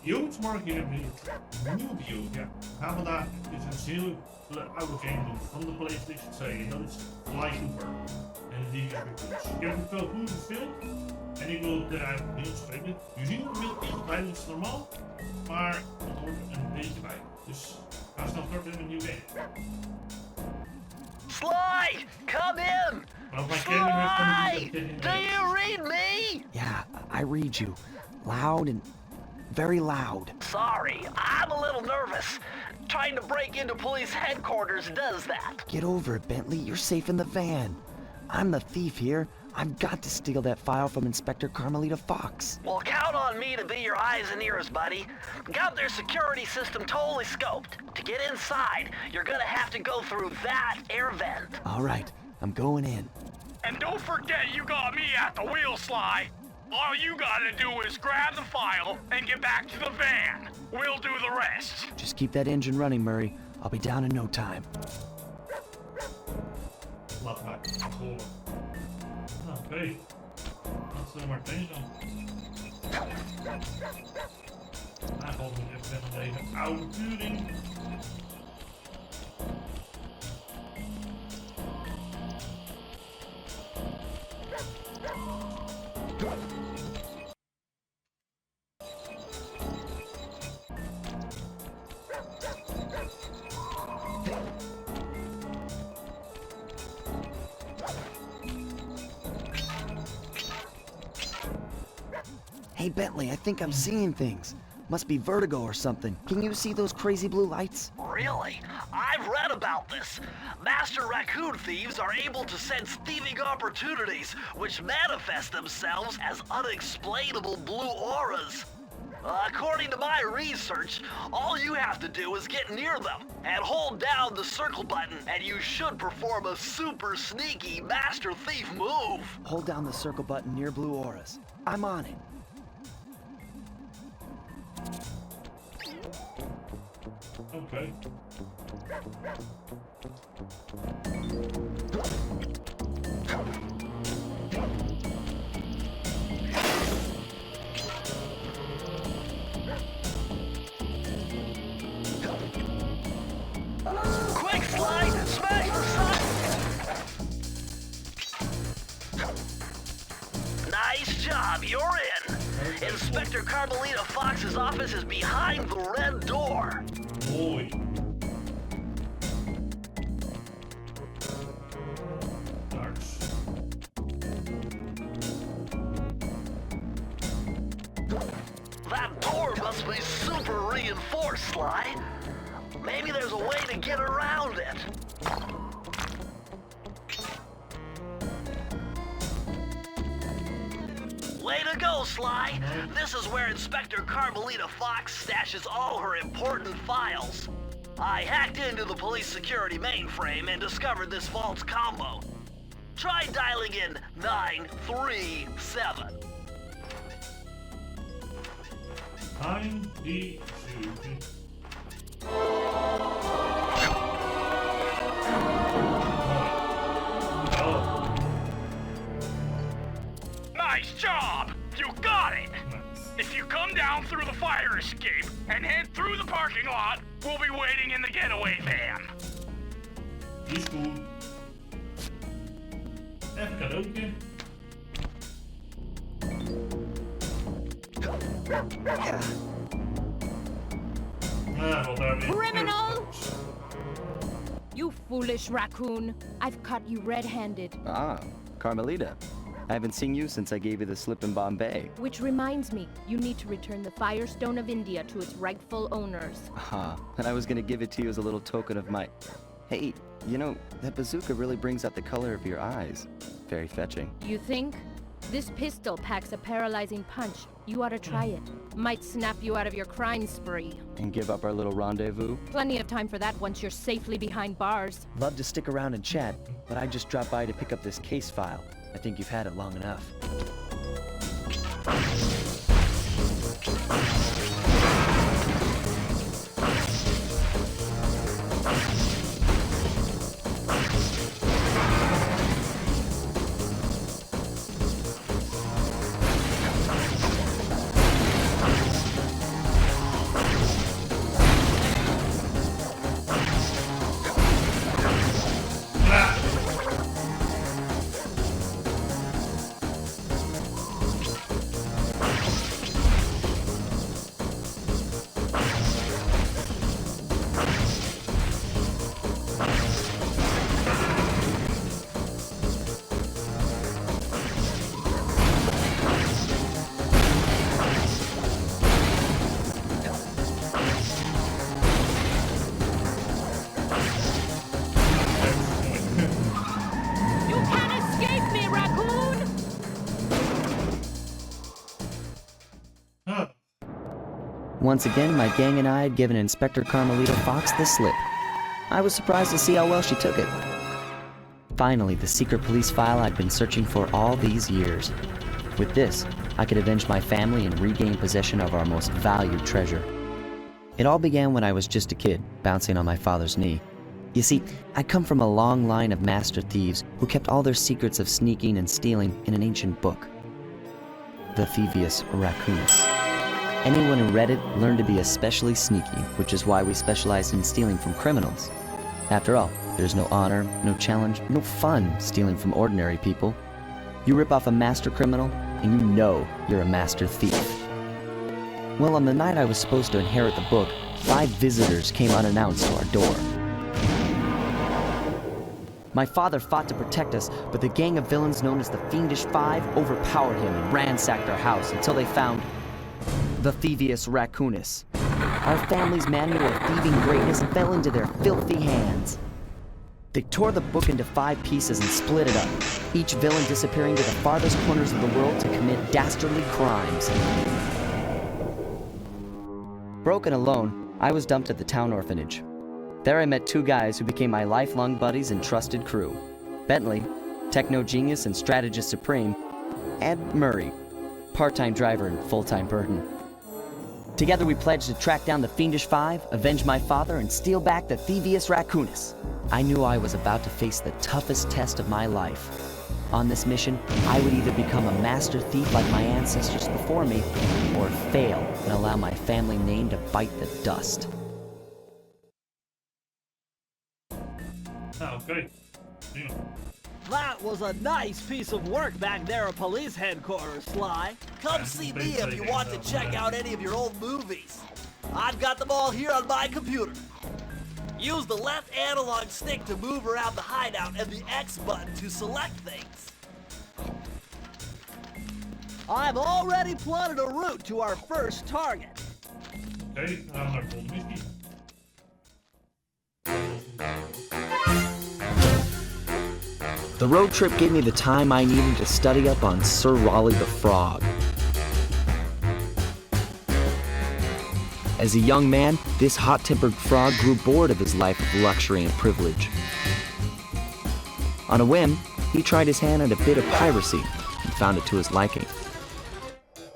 Jongens, morgen hebben we een nieuwe video. Ja, we gaan vandaag een heel oude game doen van de PlayStation 2 en dat is Hoor. En die heb ik dus. Ik heb het wel goed gespeeld en ik wil het eruit heel spreken. Je ziet het beeld niet bij, dat is normaal, maar het hoort een beetje bij. Dus ga snel starten met een nieuwe game. Sly, come in! Sly, do you read me? Yeah, I read you. Loud and very loud. Sorry, I'm a little nervous. Trying to break into police headquarters does that. Get over it, Bentley. You're safe in the van. I'm the thief here. I've got to steal that file from Inspector Carmelita Fox. Well, count on me to be your eyes and ears, buddy. Got their security system totally scoped. To get inside, you're gonna have to go through that air vent. All right, I'm going in. And don't forget you got me at the wheel, Sly. All you gotta do is grab the file and get back to the van. We'll do the rest. Just keep that engine running, Murray. I'll be down in no time. Laat maar horen. Nou, oké. Dat is er maar meteen dan. Hij valt nog even met deze oude Turing. Hey, Bentley, I think I'm seeing things. Must be vertigo or something. Can you see those crazy blue lights? Really? I've read about this. Master raccoon thieves are able to sense thieving opportunities, which manifest themselves as unexplainable blue auras. According to my research, all you have to do is get near them and hold down the circle button, and you should perform a super sneaky master thief move. Hold down the circle button near blue auras. I'm on it. Okay. Quick, Sly! Smash the sun! Nice job, you're in. Inspector Carmelita Fox's office is behind the red door. Mooi. Darts. That door must be super reinforced, Sly. Maybe there's a way to get around it. Way to go, Sly! This is where Inspector Carmelita Fox stashes all her important files. I hacked into the police security mainframe and discovered this vault's combo. Try dialing in 937. 937. Nice job! You got it! If you come down through the fire escape and head through the parking lot, we'll be waiting in the getaway van. Die is goed. Even cadeautje. Wat daar weer. Criminal! You foolish raccoon. I've caught you red-handed. Ah, Carmelita. I haven't seen you since I gave you the slip in Bombay. Which reminds me, you need to return the Firestone of India to its rightful owners. Ah, and I was gonna give it to you as a little token of my... Hey, you know, that bazooka really brings out the color of your eyes. Very fetching. You think? This pistol packs a paralyzing punch. You ought to try it. Might snap you out of your crime spree. And give up our little rendezvous? Plenty of time for that once you're safely behind bars. Love to stick around and chat, but I just dropped by to pick up this case file. I think you've had it long enough. Once again, my gang and I had given Inspector Carmelita Fox the slip. I was surprised to see how well she took it. Finally, the secret police file I'd been searching for all these years. With this, I could avenge my family and regain possession of our most valued treasure. It all began when I was just a kid, bouncing on my father's knee. You see, I come from a long line of master thieves who kept all their secrets of sneaking and stealing in an ancient book. The Thievius Raccoonus. Anyone who read it learned to be especially sneaky, which is why we specialize in stealing from criminals. After all, there's no honor, no challenge, no fun stealing from ordinary people. You rip off a master criminal, and you know you're a master thief. Well, on the night I was supposed to inherit the book, 5 visitors came unannounced to our door. My father fought to protect us, but the gang of villains known as the Fiendish Five overpowered him and ransacked our house until they found the Thievius Raccoonus. Our family's manual of thieving greatness fell into their filthy hands. They tore the book into 5 pieces and split it up, each villain disappearing to the farthest corners of the world to commit dastardly crimes. Broken alone, I was dumped at the town orphanage. There I met 2 guys who became my lifelong buddies and trusted crew. Bentley, techno genius and strategist supreme, and Murray, part-time driver and full-time burden. Together we pledged to track down the Fiendish Five, avenge my father, and steal back the Thievius Raccoonus. I knew I was about to face the toughest test of my life. On this mission, I would either become a master thief like my ancestors before me, or fail and allow my family name to bite the dust. Okay. Yeah. That was a nice piece of work back there at police headquarters, Sly. Come see me if you want to check out any of your old movies. I've got them all here on my computer. Use the left analog stick to move around the hideout and the X button to select things. I've already plotted a route to our first target. Oké, dan gaan we naar de volgende missie. The road trip gave me the time I needed to study up on Sir Raleigh the Frog. As a young man, this hot-tempered frog grew bored of his life of luxury and privilege. On a whim, he tried his hand at a bit of piracy and found it to his liking.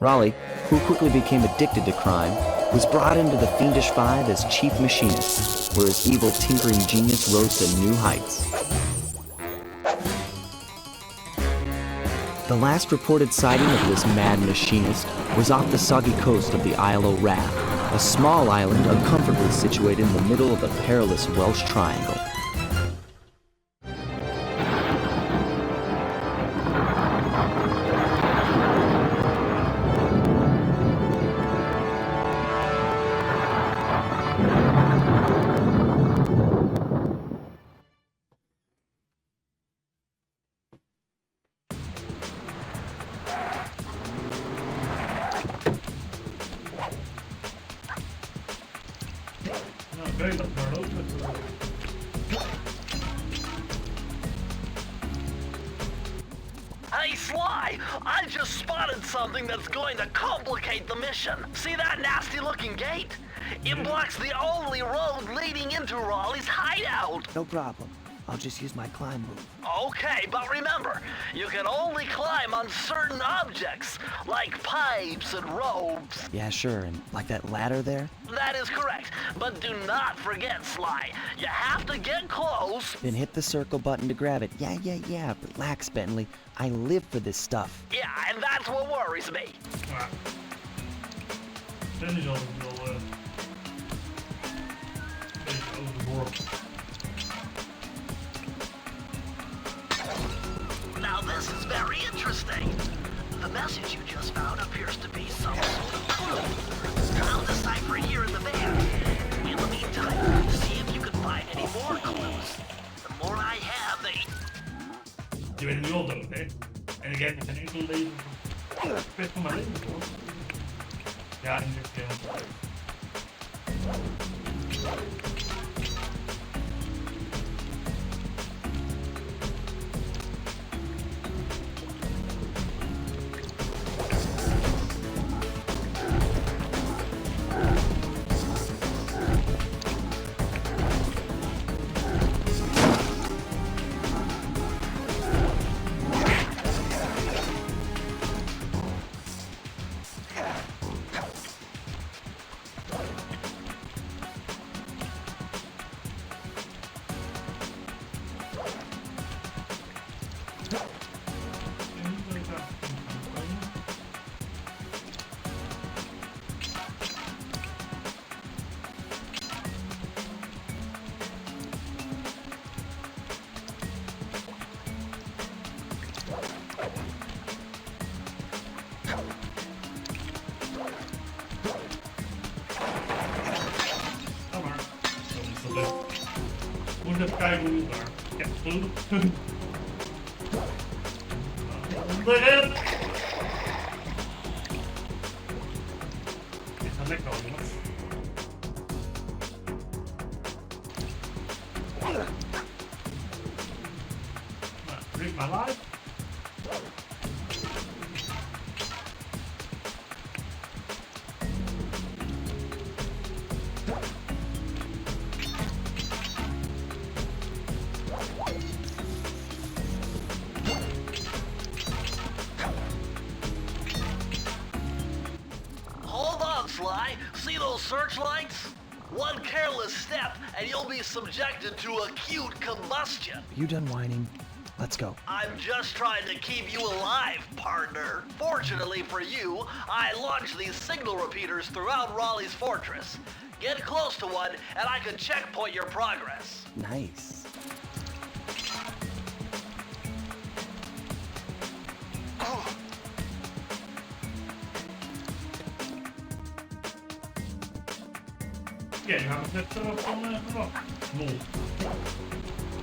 Raleigh, who quickly became addicted to crime, was brought into the Fiendish Five as chief machinist, where his evil tinkering genius rose to new heights. The last reported sighting of this mad machinist was off the soggy coast of the Isle o' Rath, a small island uncomfortably situated in the middle of the perilous Welsh Triangle. Oké, dat maar lopen. Hey, Sly! I just spotted something that's going to complicate the mission. See that nasty-looking gate? It blocks the only road leading into Raleigh's hideout. No problem. I'll just use my climb move. Okay, but remember, you can only climb on certain objects, like pipes and ropes. Yeah, sure, and like that ladder there? That is correct, but do not forget, Sly. You have to get close. Then hit the circle button to grab it. Yeah, relax, Bentley. I live for this stuff. Yeah, and that's what worries me. Maar... Ben is altijd wel... Beetje overboord. Now this is very interesting. The message you just found appears to be some sort of clue. I'll decipher it here in the van. In the meantime, see if you can find any more clues. The more I have, Je bent nu al dood, hè? En ik heb nog geen enkel leven. Best van mijn leven, hoor. Ja, in dit film. En niet dat ik daar kan komen. Ga maar. Zo is dat leuk. Moet even kijken hoe het daar. Ja, goed. Onderin! Dit gaat lekker al, jongens. Nou, drink my life. Hold on, Sly. See those searchlights? One careless step and you'll be subjected to acute combustion. You done whining? Let's go. I'm just trying to keep you alive, partner. Fortunately for you, I launched these signal repeaters throughout Raleigh's fortress. Get close to one and I can checkpoint your progress. Nice. Ja, die gaan we net terug van verwacht. Lol. Dit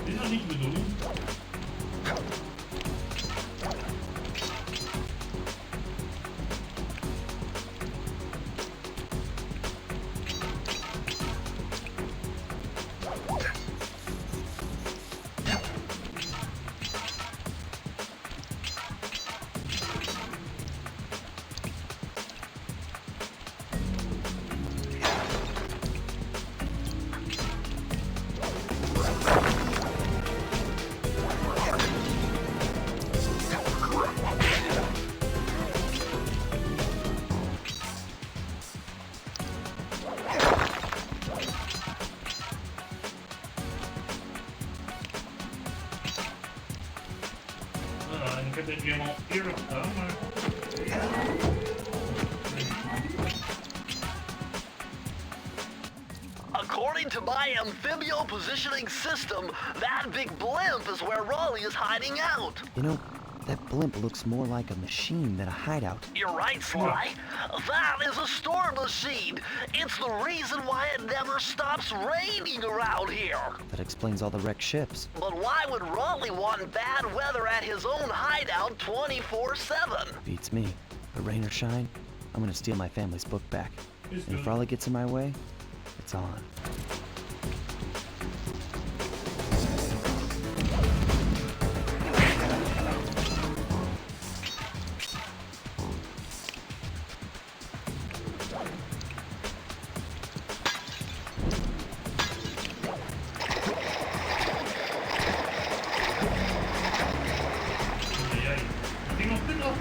is nou niet de bedoeling. Ik heb dit helemaal eerder gedaan, maar... According to my amphibio positioning system, that big blimp is where Raleigh is hiding out. You know, that blimp looks more like a machine than a hideout. You're right, Sly. That is a storm machine. It's the reason why it never stops raining around here. That explains all the wrecked ships. But why would Raleigh want bad weather at his own hideout 24/7? Beats me. But rain or shine, I'm gonna steal my family's book back. Is And if good. Raleigh gets in my way, it's on. Jij. Ding op dit af.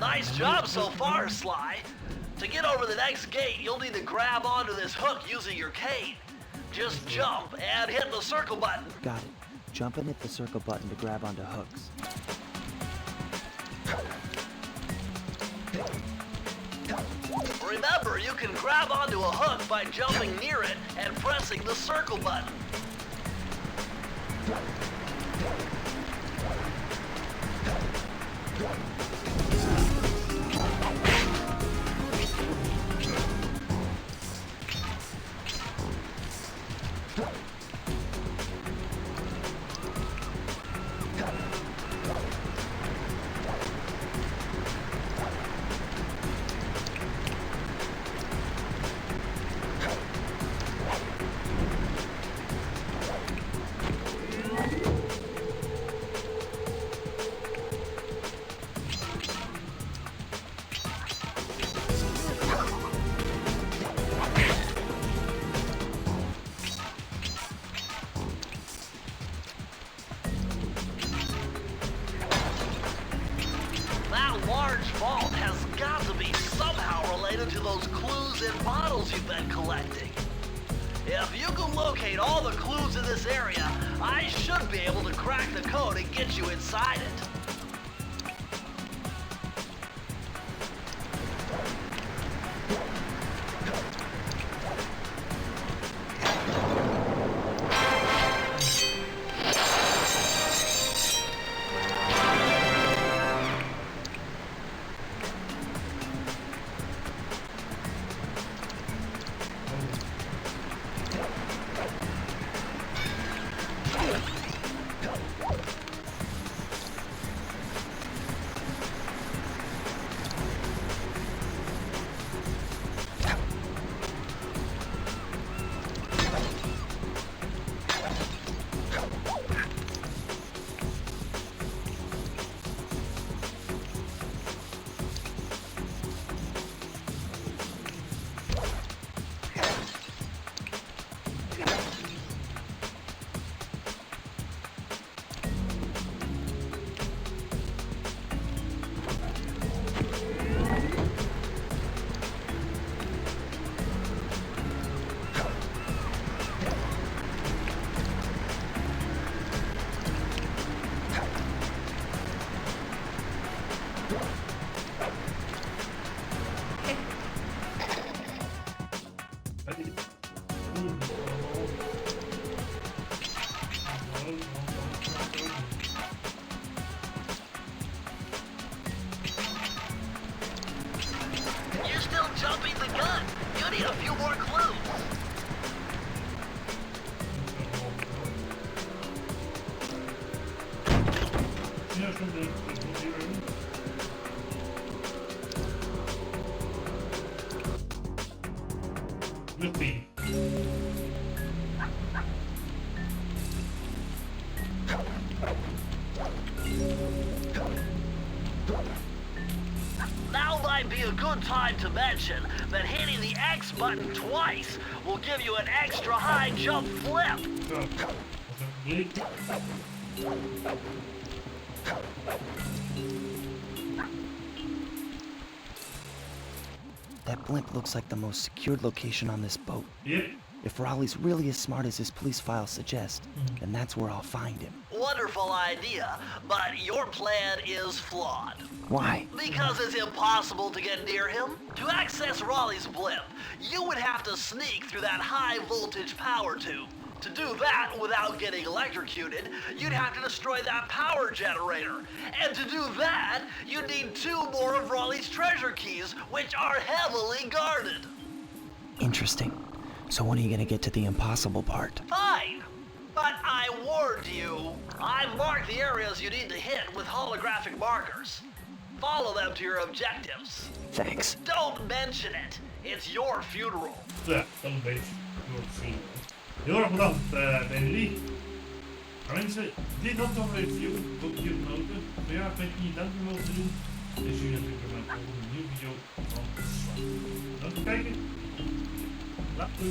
Nice job so far, Sly. To get over the next gate, you'll need to grab onto this hook using your cane. Just jump and hit the circle button. Got it. Jump and hit the circle button to grab onto hooks. Remember, you can grab onto a hook by jumping near it and pressing the circle button. That large vault has got to be somehow related to those clues in bottles you've been collecting. If you can locate all the clues in this area, I should be able to crack the code and get you inside it. You're still jumping the gun. You need a few more clues. Ja, zo'n Lucky. Now might be a good time to mention that hitting the X button twice will give you an extra high jump flip. Zo, dat is een blik. That blimp looks like the most secured location on this boat. Yep. If Raleigh's really as smart as his police files suggest, then that's where I'll find him. Wonderful idea, but your plan is flawed. Why? Because it's impossible to get near him. To access Raleigh's blimp, you would have to sneak through that high voltage power tube. To do that without getting electrocuted, you'd have to destroy that power generator. And to do that, you'd need 2 more of Raleigh's treasure keys, which are heavily guarded. Interesting. So when are you gonna get to the impossible part? Fine, but I warned you. I marked the areas you need to hit with holographic markers. Follow them to your objectives. Thanks. Don't mention it. It's your funeral. Ja, dat een beetje. Zien. Heel erg bedankt bij jullie. Maar mensen, dit had toch een review. Ik hoop dat jullie het genoten. Maar ja, ik weet niet dat we mogen doen. Dus jullie natuurlijk weer een volgende nieuwe video van Ontsnappen. Dank voor het kijken. Later.